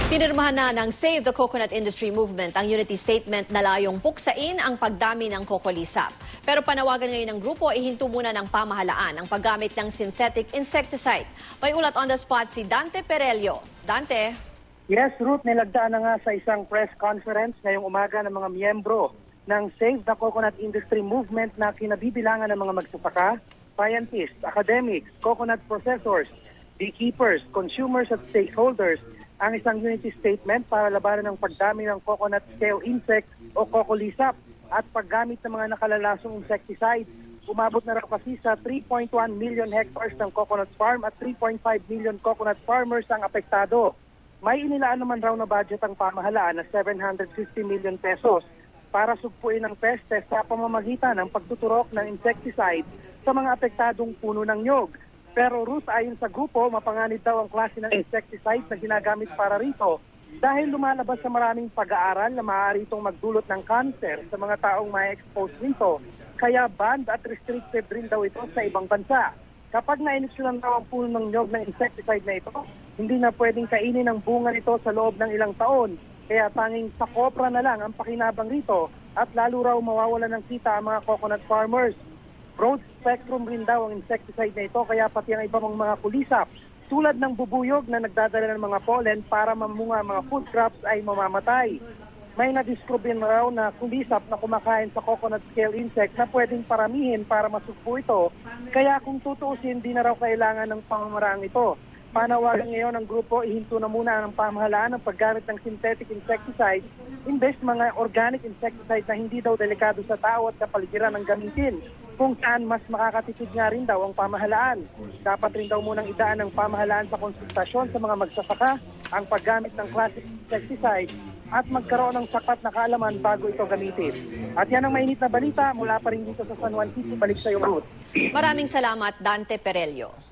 Pinirmahan na ng Save the Coconut Industry Movement ang unity statement na layong puksain ang pagdami ng kokolisap. Pero panawagan ngayon ng grupo, ihinto muna ng pamahalaan ang paggamit ng synthetic insecticide. May ulat on the spot si Dante Perelio. Dante? Yes, Ruth, nilagdaan na nga sa isang press conference ngayong umaga ng mga miyembro ng Save the Coconut Industry Movement na kinabibilangan ng mga magsasaka, scientists, academics, coconut processors, beekeepers, consumers at stakeholders ang isang unity statement para labanan ng pagdami ng coconut scale insect o kokolisap at paggamit ng mga nakalalasong insecticide. Umabot na raw kasi sa 3.1 million hectares ng coconut farm at 3.5 million coconut farmers ang apektado. May inilaan naman raw na budget ang pamahalaan na 750 million pesos para sugpuin ang peste sa pamamagitan ng pagtuturok ng insecticide sa mga apektadong puno ng nyog. Pero Ruth, ayon sa grupo, mapanganib daw ang klase ng insecticide na ginagamit para rito dahil lumalabas sa maraming pag-aaral na maaari itong magdulot ng cancer sa mga taong ma-expose nito. Kaya banned at restricted rin daw ito sa ibang bansa. Kapag na-inisyulan daw ang puno ng nyog ng insecticide na ito, hindi na pwedeng kainin ang bunga nito sa loob ng ilang taon. Kaya tanging sa kopra na lang ang pakinabang rito at lalo raw mawawalan ng kita ang mga coconut farmers. Broad spectrum rin daw ang insecticide na ito kaya pati ang ibang mga kulisap tulad ng bubuyog na nagdadala ng mga pollen para mamunga ang mga food crops ay mamamatay. May nadiscover raw na kulisap na kumakain sa coconut scale insect na pwedeng paramihin para masugpo ito. Kaya kung tutuusin, di na raw kailangan ng pamamaraang ito. Panawagan ngayon ng grupo, ihinto na muna ng pamahalaan ang paggamit ng synthetic insecticide imbes mga organic insecticide na hindi daw delikado sa tao at kapaligiran ng gamitin, kung saan mas makakatipid nga rin daw ang pamahalaan. Dapat rin daw munang idaan ng pamahalaan sa konsultasyon sa mga magsasaka ang paggamit ng classic insecticide at magkaroon ng sapat na kaalaman bago ito gamitin. At yan ang mainit na balita mula pa rin dito sa San Juan City. Balik sa iyo, Ruth. Maraming salamat, Dante Perelio.